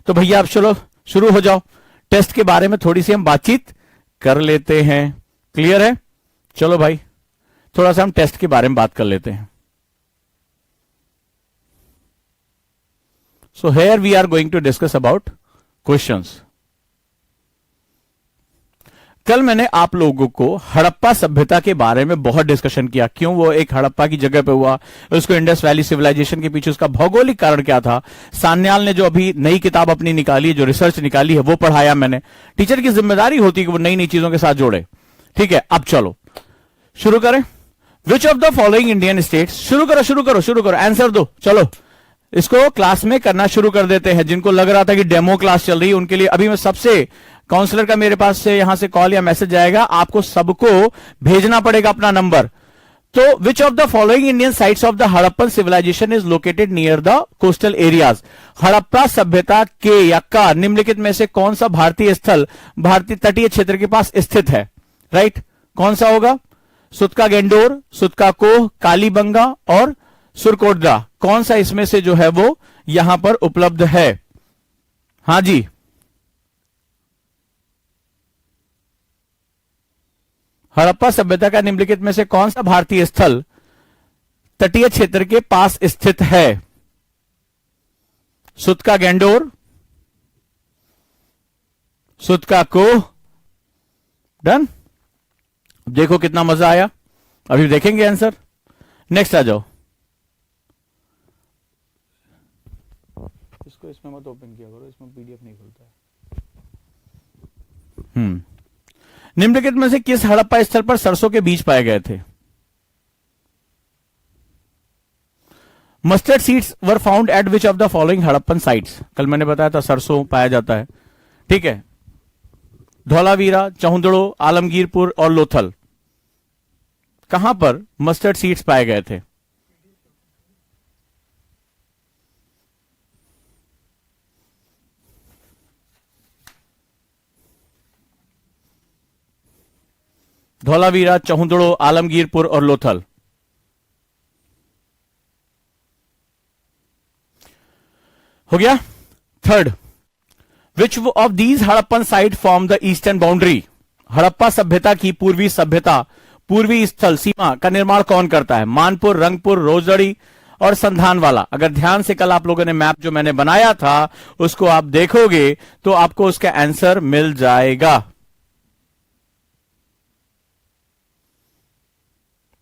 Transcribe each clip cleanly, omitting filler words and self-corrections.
तो भैया आप चलो शुरू हो जाओ, टेस्ट के बारे में थोड़ी सी हम बातचीत कर लेते हैं। क्लियर है? चलो भाई थोड़ा सा हम टेस्ट के बारे में बात कर लेते हैं। So here we are going to discuss about questions. कल मैंने आप लोगों को हड़प्पा सभ्यता के बारे में बहुत डिस्कशन किया, क्यों वो एक हड़प्पा की जगह पे हुआ, उसको इंडस वैली सिविलाइजेशन के पीछे उसका भौगोलिक कारण क्या था। सान्याल ने जो अभी नई किताब अपनी निकाली है, जो रिसर्च निकाली है, वो पढ़ाया मैंने। टीचर की जिम्मेदारी होती है कि वो नई नई चीजों के साथ जोड़े। ठीक है, अब चलो शुरू करें। विच of the following Indian states, शुरू करो शुरू करो शुरू करो, आंसर दो। चलो इसको क्लास में करना शुरू कर देते हैं। जिनको लग रहा था कि डेमो क्लास चल रही है उनके लिए अभी मैं सबसे काउंसलर का मेरे पास से यहां से कॉल या मैसेज जाएगा, आपको सबको भेजना पड़ेगा अपना नंबर। तो which of the following Indian sites of the Harappan civilization is located near the coastal areas. Harappa सभ्यता के या का निम्नलिखित में से कौन सा भारतीय स्थल भारतीय तटीय क्षेत्र के पास स्थित है? राइट, कौन सा होगा? सुतका गेंडोर, सुतका कोह, कालीबंगा और सुरकोटदा, कौन सा इसमें से जो है वो यहां पर उपलब्ध है? हां जी, हड़प्पा सभ्यता का निम्नलिखित में से कौन सा भारतीय स्थल तटीय क्षेत्र के पास स्थित है? सुतका गेंडोर, सुतका कोह, डन। देखो कितना मजा आया, अभी देखेंगे आंसर। नेक्स्ट आ जाओ। इसको इसमें मत ओपन किया करो, इसमें पीडीएफ नहीं खुलता है। निम्नलिखित में से किस हड़प्पा स्थल पर सरसों के बीज पाए गए थे? Mustard seeds were found at which of the following Harappan sites. कल मैंने बताया था सरसों पाया जाता है। ठीक है, धौलावीरा, चहुंदड़ो, आलमगीरपुर और लोथल, कहां पर मस्टर्ड सीड्स पाए गए थे? धौलावीरा, चहुंदड़ो, आलमगीरपुर और लोथल। हो गया। Third, which of these Harappan site form the eastern boundary. Harappa सभ्यता की पूर्वी सभ्यता, पूर्वी स्थल सीमा का निर्माण कौन करता है? मानपुर, रंगपुर, रोजड़ी और संधानवाला। अगर ध्यान से कल आप लोगों ने मैप जो मैंने बनाया था उसको आप देखोगे तो आपको उसका आंसर मिल जाएगा।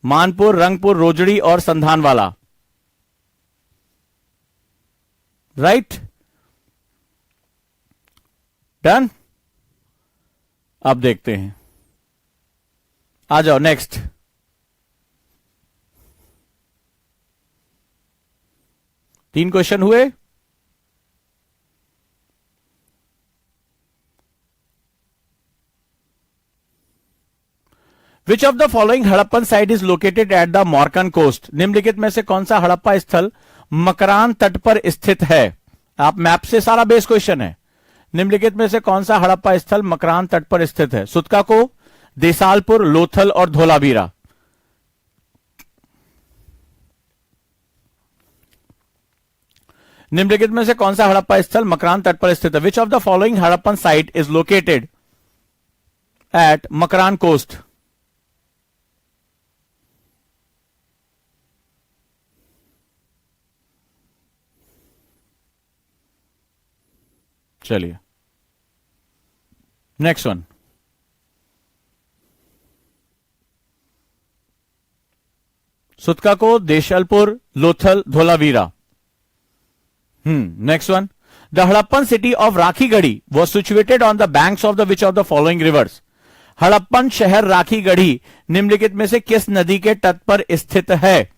मानपुर, रंगपुर, रोजड़ी और संधानवाला। Right, done. अब देखते हैं, आ जाओ नेक्स्ट। तीन क्वेश्चन हुए। Which of the following Harappan site is located at the Makran coast. निम्नलिखित में से कौन सा हड़प्पा स्थल मकरान तट पर स्थित है? आप मैप से सारा बेस क्वेश्चन है। निम्नलिखित में से कौन सा हड़प्पा स्थल मकरान तट पर स्थित है? सुतका को, देसालपुर, लोथल और धोलावीरा। निम्नलिखित में से कौन सा हड़प्पा स्थल मकरान तट पर स्थित है? Which of the following Harappan site is located at Makran coast. चलिए next one. Sutka Koh, Desalpur, Lothal, Dholavira. Next one. The Harappan city of Rakhigarhi was situated on the banks of the which of the following rivers. Harappan शहर राखीगढ़ी निम्नलिखित में से किस नदी के तट पर स्थित है?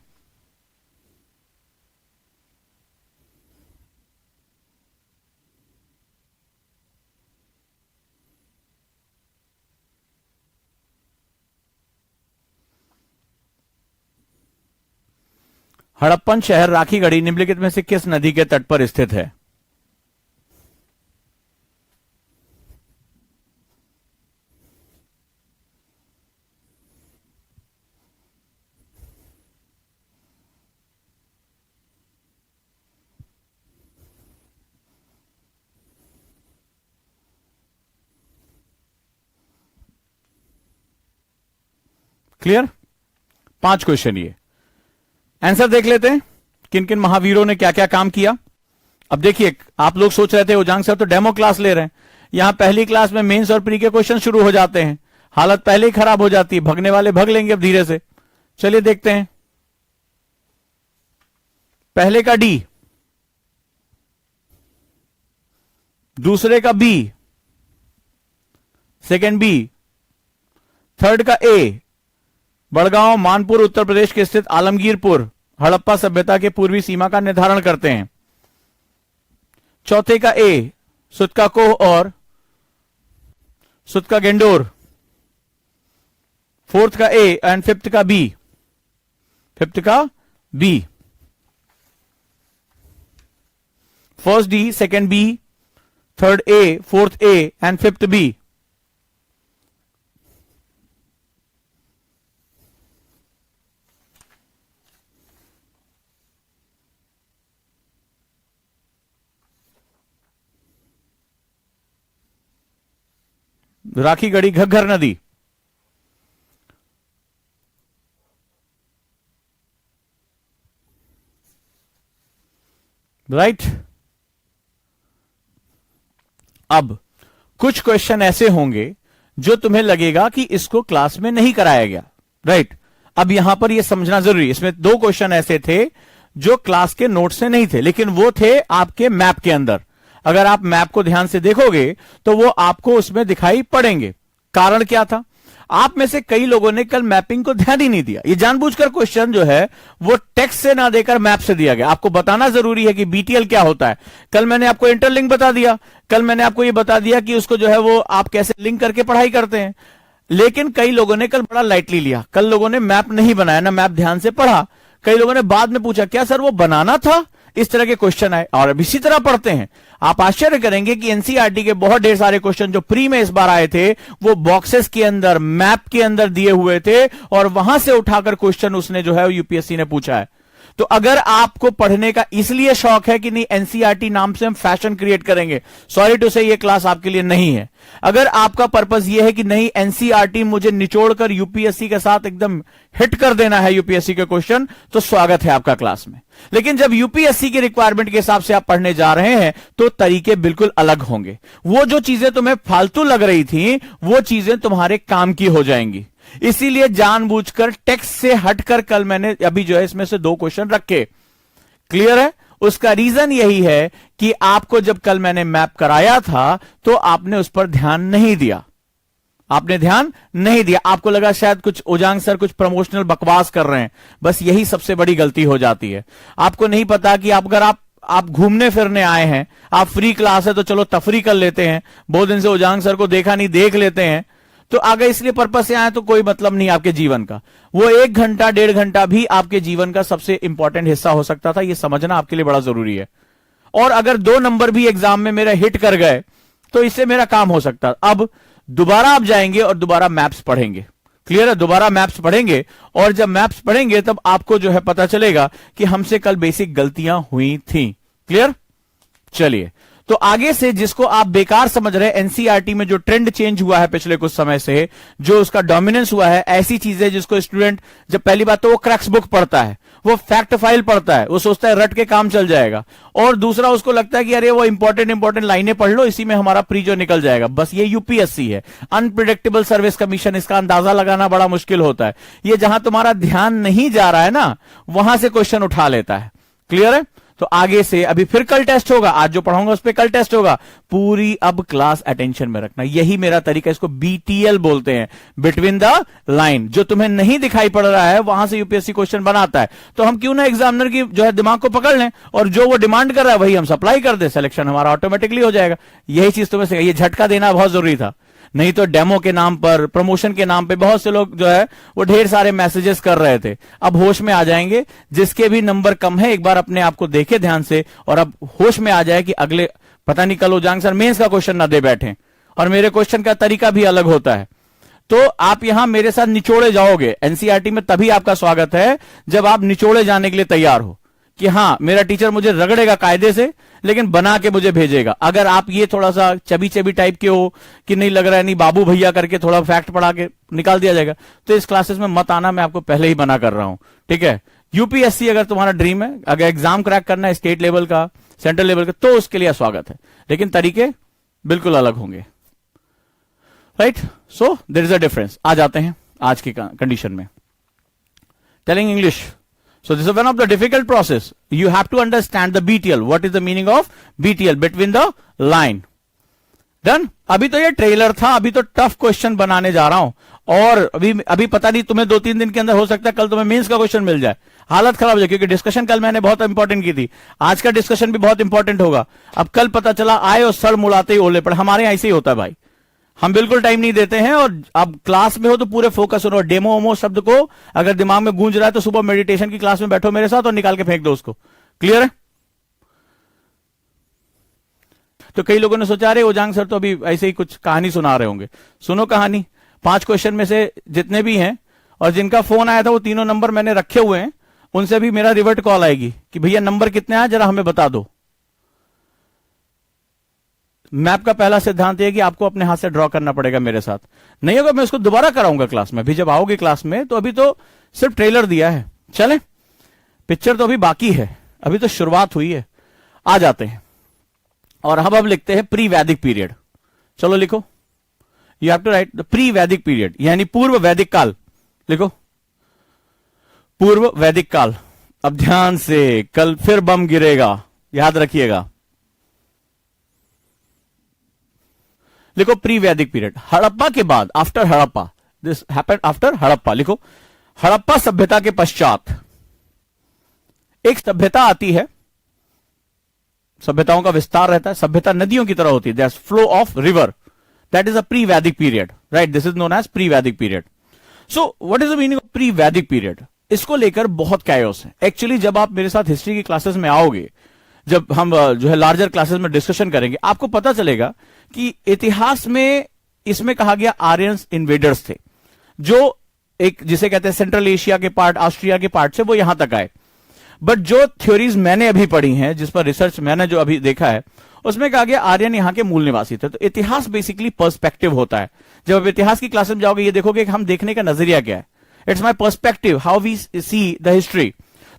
हड़प्पन शहर राखीगढ़ी निम्नलिखित में से किस नदी के तट पर स्थित है? क्लियर? 5 क्वेश्चन ये। आंसर देख लेते हैं किन किन महावीरों ने क्या क्या काम किया। अब देखिए, आप लोग सोच रहे थे उजांग सर तो डेमो क्लास ले रहे हैं। यहां पहली क्लास में मेंस और प्री के क्वेश्चन शुरू हो जाते हैं, हालत पहले ही खराब हो जाती है। भगने वाले भग लेंगे अब धीरे से। चलिए देखते हैं। पहले का डी, दूसरे का बी, सेकेंड बी, थर्ड का ए, बड़गांव मानपुर उत्तर प्रदेश के स्थित आलमगीरपुर हड़प्पा सभ्यता के पूर्वी सीमा का निर्धारण करते हैं। चौथे का ए, सुतका कोह और सुतका गेंडोर। फोर्थ का ए एंड फिफ्थ का बी, फिफ्थ का B. First D, second B, third A, fourth A and fifth B. Rakhigarhi Ghaggar नदी, राइट। अब कुछ क्वेश्चन ऐसे होंगे जो तुम्हें लगेगा कि इसको क्लास में नहीं कराया गया, राइट। अब यहां पर यह समझना जरूरी है, इसमें 2 क्वेश्चन ऐसे थे जो क्लास के नोट से नहीं थे, लेकिन वो थे आपके मैप के अंदर। अगर आप मैप को ध्यान से देखोगे तो वो आपको उसमें दिखाई पड़ेंगे। कारण क्या था? आप में से कई लोगों ने कल मैपिंग को ध्यान ही नहीं दिया। ये जानबूझकर क्वेश्चन जो है वो टेक्स्ट से ना देकर मैप से दिया गया। आपको बताना जरूरी है कि बीटीएल क्या होता है। कल मैंने आपको इंटरलिंक बता दिया, कल मैंने आपको ये बता दिया कि उसको जो है वो आप कैसे लिंक करके पढ़ाई करते हैं। लेकिन कई लोगों ने कल बड़ा लाइटली लिया, कल लोगों ने मैप नहीं बनाया, ना मैप ध्यान से पढ़ा। कई लोगों ने बाद में पूछा क्या सर वो बनाना था, इस तरह के क्वेश्चन आए और अब इसी तरह पढ़ते हैं। आप आश्चर्य करेंगे कि एनसीईआरटी के बहुत ढेर सारे क्वेश्चन जो प्री में इस बार आए थे वो बॉक्सेस के अंदर, मैप के अंदर दिए हुए थे और वहां से उठाकर क्वेश्चन उसने जो है यूपीएससी ने पूछा है। तो अगर आपको पढ़ने का इसलिए शौक है कि नहीं एनसीईआरटी नाम से हम फैशन क्रिएट करेंगे, सॉरी टू से ये क्लास आपके लिए नहीं है। अगर आपका पर्पस ये है कि नहीं एनसीईआरटी मुझे निचोड़कर यूपीएससी के साथ एकदम हिट कर देना है यूपीएससी के क्वेश्चन, तो स्वागत है आपका क्लास में। लेकिन जब यूपीएससी के रिक्वायरमेंट के हिसाब से आप पढ़ने जा रहे हैं तो तरीके बिल्कुल अलग होंगे। वो जो चीजें तुम्हें फालतू लग रही थी वो चीजें तुम्हारे काम की हो जाएंगी। इसीलिए जानबूझकर टेक्स्ट से हटकर कल मैंने अभी जो है इसमें से 2 क्वेश्चन रखे। क्लियर है? उसका रीजन यही है कि आपको जब कल मैंने मैप कराया था तो आपने उस पर ध्यान नहीं दिया, आपने ध्यान नहीं दिया। आपको लगा शायद कुछ उजांग सर कुछ प्रमोशनल बकवास कर रहे हैं। बस यही सबसे बड़ी गलती हो जाती है। आपको नहीं पता कि अगर आप घूमने फिरने आए हैं, आप फ्री क्लास है तो चलो तफरी कर लेते हैं, बहुत दिन से उजांग सर को देखा नहीं, देख लेते हैं, तो आगे इसलिए पर्पस से आए तो कोई मतलब नहीं आपके जीवन का। वो 1 घंटा 1.5 घंटा भी आपके जीवन का सबसे इंपॉर्टेंट हिस्सा हो सकता था। यह समझना आपके लिए बड़ा जरूरी है। और अगर 2 नंबर भी एग्जाम में मेरा हिट कर गए तो इससे मेरा काम हो सकता। अब दोबारा आप जाएंगे और दोबारा मैप्स पढ़ेंगे। क्लियर है? दोबारा मैप्स पढ़ेंगे और जब मैप्स पढ़ेंगे तब आपको जो है पता चलेगा कि हमसे कल बेसिक गलतियां हुई थी। क्लियर? चलिए, तो आगे से जिसको आप बेकार समझ रहे हैं, एनसीईआरटी में जो ट्रेंड चेंज हुआ है पिछले कुछ समय से, जो उसका डोमिनेंस हुआ है, ऐसी चीजें जिसको स्टूडेंट जब पहली बात तो वो क्रैक्स बुक पढ़ता है, वो फैक्ट फाइल पढ़ता है, वो सोचता है रट के काम चल जाएगा, और दूसरा उसको लगता है कि अरे वो इंपॉर्टेंट लाइनें पढ़ लो, इसी में हमारा प्री जो निकल जाएगा। बस ये यूपीएससी है, अनप्रिडिक्टेबल सर्विस कमीशन, इसका अंदाजा लगाना बड़ा मुश्किल होता है। ये जहां तुम्हारा ध्यान नहीं जा रहा है ना, वहां से क्वेश्चन उठा लेता है। क्लियर है? तो आगे से अभी फिर कल टेस्ट होगा, आज जो पढ़ाऊंगा उस पर कल टेस्ट होगा। पूरी अब क्लास अटेंशन में रखना, यही मेरा तरीका, इसको बीटीएल बोलते हैं, बिटवीन द लाइन। जो तुम्हें नहीं दिखाई पड़ रहा है वहां से यूपीएससी क्वेश्चन बनाता है। तो हम क्यों ना एग्जामिनर की जो है दिमाग को पकड़ लें और जो वो डिमांड कर रहा है वही हम सप्लाई कर दे, सिलेक्शन हमारा ऑटोमेटिकली हो जाएगा। यही चीज तुम्हें से ये झटका देना बहुत जरूरी था। नहीं तो डेमो के नाम पर, प्रमोशन के नाम पे बहुत से लोग जो है वो ढेर सारे मैसेजेस कर रहे थे। अब होश में आ जाएंगे, जिसके भी नंबर कम है एक बार अपने आप को देखे ध्यान से, और अब होश में आ जाए कि अगले पता नहीं कल उजांग सर मेंस का क्वेश्चन ना दे बैठे, और मेरे क्वेश्चन का तरीका भी अलग होता है। तो आप यहां मेरे साथ निचोड़े जाओगे। एनसीईआरटी में तभी आपका स्वागत है जब आप निचोड़े जाने के लिए तैयार हो कि हां मेरा टीचर मुझे रगड़ेगा कायदे से, लेकिन बना के मुझे भेजेगा। अगर आप ये थोड़ा सा चबी चबी टाइप के हो कि नहीं लग रहा है, नहीं बाबू भैया करके थोड़ा फैक्ट पढ़ा के निकाल दिया जाएगा, तो इस क्लासेस में मत आना, मैं आपको पहले ही मना कर रहा हूं, ठीक है। यूपीएससी अगर तुम्हारा ड्रीम है, अगर एग्जाम क्रैक करना है स्टेट लेवल का, सेंट्रल लेवल का, तो उसके लिए स्वागत है, लेकिन तरीके बिल्कुल अलग होंगे, right. So there is a difference. आ जाते हैं आज की कंडीशन में। Telling English, so this is one of the difficult process. You have to understand the BTL. What is the meaning of BTL? Between the line. Done? अभी तो ये trailer था, अभी तो टफ क्वेश्चन बनाने जा रहा हूं, और अभी पता नहीं तुम्हें 2-3 दिन के अंदर हो सकता है कल तुम्हें मेंस का क्वेश्चन मिल जाए, हालत खराब हो जाए, क्योंकि डिस्कशन कल मैंने बहुत इंपॉर्टेंट की थी, आज का डिस्कशन भी बहुत इंपॉर्टेंट होगा। अब कल पता चला आए और सर मुड़ाते ही ओले पड़े। हमारे यहां ऐसे ही होता है भाई, हम बिल्कुल टाइम नहीं देते हैं, और अब क्लास में हो तो पूरे फोकस हो। डेमो ओमो शब्द को अगर दिमाग में गूंज रहा है तो सुबह मेडिटेशन की क्लास में बैठो मेरे साथ और निकाल के फेंक दो उसको। क्लियर है? तो कई लोगों ने सोचा अरे ओजांग सर तो अभी ऐसे ही कुछ कहानी सुना रहे होंगे। सुनो कहानी। 5 क्वेश्चन में से जितने भी हैं और जिनका फोन आया था वो तीनों नंबर मैंने रखे हुए हैं, उनसे भी मेरा रिवर्ट कॉल आएगी कि भैया नंबर कितने आए जरा हमें बता दो। मैप का पहला सिद्धांत यह कि आपको अपने हाथ से ड्रॉ करना पड़ेगा मेरे साथ, नहीं होगा मैं उसको दोबारा कराऊंगा क्लास में। अभी जब आओगे क्लास में तो अभी तो सिर्फ ट्रेलर दिया है, चले पिक्चर तो अभी बाकी है, अभी तो शुरुआत हुई है। आ जाते हैं और हम अब लिखते हैं प्री वैदिक पीरियड। चलो लिखो, you have to write the pre Vedic period, यानी पूर्व वैदिक काल। लिखो पूर्व वैदिक काल। अब ध्यान से, कल फिर बम गिरेगा, याद रखिएगा। लिखो प्री वैदिक पीरियड, हड़प्पा के बाद, after Harappa, this happened after Harappa. लिखो हड़प्पा सभ्यता के पश्चात एक सभ्यता आती है, सभ्यताओं का विस्तार रहता है, सभ्यता नदियों की तरह होती है, that's flow of river, that is a pre Vedic period, right, this is known as pre Vedic period. So what is the meaning of pre Vedic period? इसको लेकर बहुत कैओस है एक्चुअली। जब आप मेरे साथ हिस्ट्री की क्लासेस में आओगे, जब हम जो है लार्जर क्लासेस में डिस्कशन करेंगे, आपको पता चलेगा कि इतिहास में इसमें कहा गया आर्यंस इन्वेडर्स थे, जो एक जिसे कहते हैं सेंट्रल एशिया के पार्ट, ऑस्ट्रिया के पार्ट से वो यहां तक आए। बट जो थ्योरीज मैंने अभी पढ़ी हैं, जिस पर रिसर्च मैंने जो अभी देखा है, उसमें कहा गया आर्यन यहां के मूल निवासी थे। तो इतिहास बेसिकली पर्सपेक्टिव होता है। जब आप इतिहास की क्लास में जाओगे ये देखोगे कि हम देखने का नजरिया क्या है। It's my perspective, how we see the history.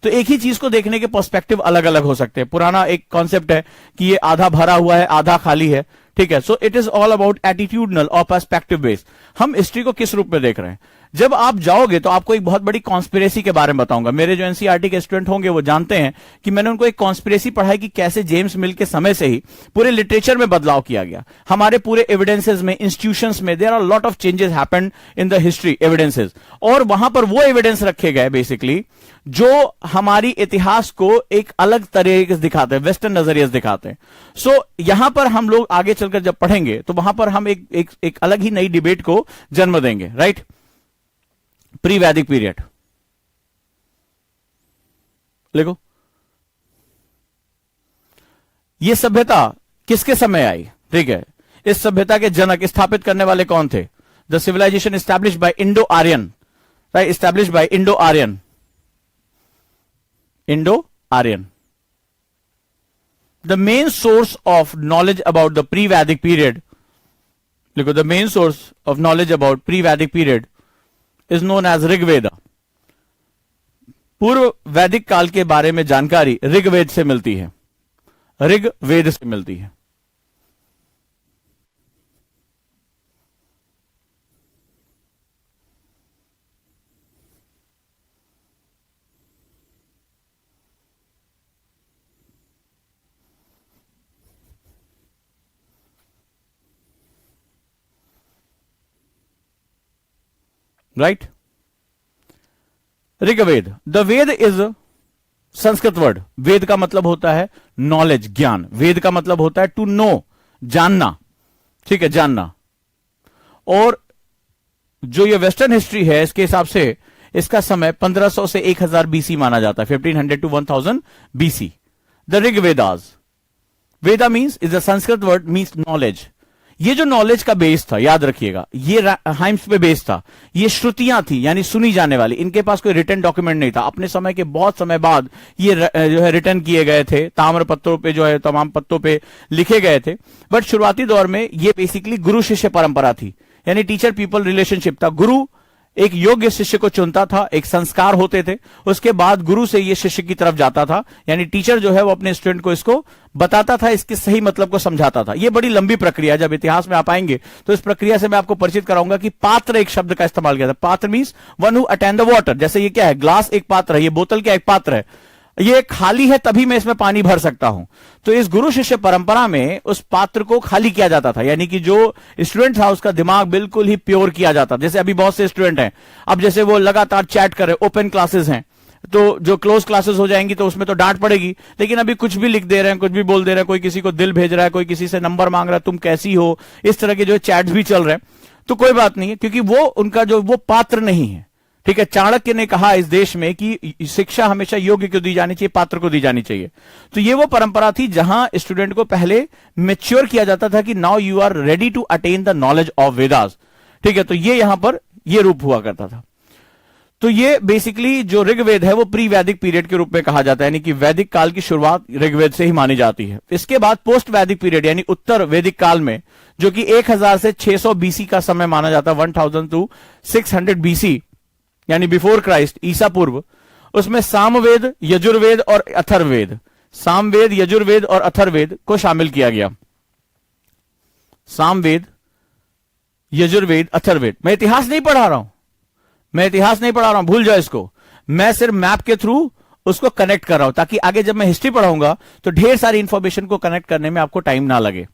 तो एक ही चीज को देखने के पर्सपेक्टिव अलग अलग हो सकते हैं। पुराना एक कॉन्सेप्ट है कि ये आधा भरा हुआ है, आधा खाली है, ठीक है। So it is all about attitudinal और पर्सपेक्टिव बेस्ड। हम हिस्ट्री को किस रूप में देख रहे हैं। जब आप जाओगे तो आपको एक बहुत बड़ी कॉन्स्पिरेसी के बारे में बताऊंगा। मेरे जो एनसीईआरटी के स्टूडेंट होंगे वो जानते हैं कि मैंने उनको एक कॉन्स्पिरेसी पढ़ाई कि कैसे जेम्स मिल के समय से ही पूरे लिटरेचर में बदलाव किया गया। हमारे पूरे एविडेंसेस में, इंस्टीट्यूशंस में there are lot of changes happened in the history evidences, और वहां पर वो एविडेंस रखे गए बेसिकली जो हमारी इतिहास को एक अलग तरीके से दिखाते हैं, वेस्टर्न नजरिए से दिखाते हैं। सो यहां पर हम लोग आगे चलकर जब पढ़ेंगे तो वहां पर हम एक अलग ही नई डिबेट को जन्म देंगे, राइट। प्री वैदिक पीरियड लिखो। यह सभ्यता किसके समय आई, ठीक है। इस सभ्यता के जनक, स्थापित करने वाले कौन थे? The civilization established by Indo Aryan, right, established by Indo Aryan, Indo Aryan. The main source of knowledge about the pre-Vedic period, लिखो, the main source of knowledge about pre-Vedic period is known as Rigveda. पूर्व वैदिक काल के बारे में जानकारी ऋग्वेद से मिलती है, ऋग्वेद से मिलती है। Right, Rigveda. The Veda is Sanskrit word. Veda का मतलब होता है नॉलेज, ज्ञान। वेद का मतलब होता है टू नो, जानना, ठीक है, जानना। और जो ये वेस्टर्न हिस्ट्री है इसके हिसाब से इसका समय 1500 से 1000 बीसी माना जाता है, 1500 to 1000 BC. The Rigvedas, Veda means is a Sanskrit word, means knowledge, ये जो नॉलेज का बेस था, याद रखिएगा, ये हाइम्स पे बेस था। ये श्रुतियां थी, यानी सुनी जाने वाली। इनके पास कोई रिटन डॉक्यूमेंट नहीं था। अपने समय के बहुत समय बाद ये जो है रिटन किए गए थे, ताम्र पत्रों पे जो है, तमाम पत्तों पे लिखे गए थे। बट शुरुआती दौर में ये बेसिकली गुरु शिष्य परंपरा थी, यानी टीचर पीपल रिलेशनशिप था। गुरु एक योग्य शिष्य को चुनता था, एक संस्कार होते थे, उसके बाद गुरु से ये शिष्य की तरफ जाता था, यानी टीचर जो है वो अपने स्टूडेंट को इसको बताता था, इसके सही मतलब को समझाता था। ये बड़ी लंबी प्रक्रिया, जब इतिहास में आप आएंगे तो इस प्रक्रिया से मैं आपको परिचित कराऊंगा कि पात्र एक शब्द का इस्तेमाल किया था। पात्र means one who attend the water. जैसे ये क्या है, ग्लास एक पात्र है, ये बोतल क्या एक पात्र है, ये खाली है तभी मैं इसमें पानी भर सकता हूं। तो इस गुरु शिष्य परंपरा में उस पात्र को खाली किया जाता था, यानी कि जो स्टूडेंट था उसका दिमाग बिल्कुल ही प्योर किया जाता। जैसे अभी बहुत से स्टूडेंट हैं, अब जैसे वो लगातार चैट कर रहे, ओपन क्लासेस हैं, तो जो क्लोज क्लासेस हो जाएंगी तो उसमें तो डांट पड़ेगी, लेकिन अभी कुछ भी लिख दे रहे हैं, कुछ भी बोल दे रहे हैं, कोई किसी को दिल भेज रहा है, कोई किसी से नंबर मांग रहा है, तुम कैसी हो, इस तरह के जो चैट्स भी चल रहे हैं, तो कोई बात नहीं है, क्योंकि वो उनका जो वो पात्र नहीं है। ठीक है, चाणक्य ने कहा इस देश में कि शिक्षा हमेशा योग्य को दी जानी चाहिए, पात्र को दी जानी चाहिए। तो ये वो परंपरा थी जहां स्टूडेंट को पहले मैच्योर किया जाता था कि now you are ready to attain the knowledge of Vedas. ठीक है, तो ये यहां पर ये रूप हुआ करता था। तो ये बेसिकली जो ऋग्वेद है वो प्री वैदिक पीरियड के रूप में कहा जाता है, यानी कि वैदिक काल की शुरुआत ऋग्वेद से ही मानी जाती है। इसके बाद पोस्ट वैदिक पीरियड यानी उत्तर वैदिक काल में, जो कि 1000 से 600 बीसी का समय माना जाता है, 1000 टू 600 बीसी यानी बिफोर क्राइस्ट, ईसा पूर्व, उसमें सामवेद, यजुर्वेद और अथर्ववेद, सामवेद, यजुर्वेद और अथर्ववेद को शामिल किया गया। सामवेद, यजुर्वेद, अथर्ववेद। मैं इतिहास नहीं पढ़ा रहा हूं, मैं इतिहास नहीं पढ़ा रहा हूं, भूल जाओ इसको। मैं सिर्फ मैप के थ्रू उसको कनेक्ट कर रहा हूं, ताकि आगे जब मैं हिस्ट्री पढ़ाऊंगा तो ढेर सारी इंफॉर्मेशन को कनेक्ट करने में आपको टाइम ना लगे।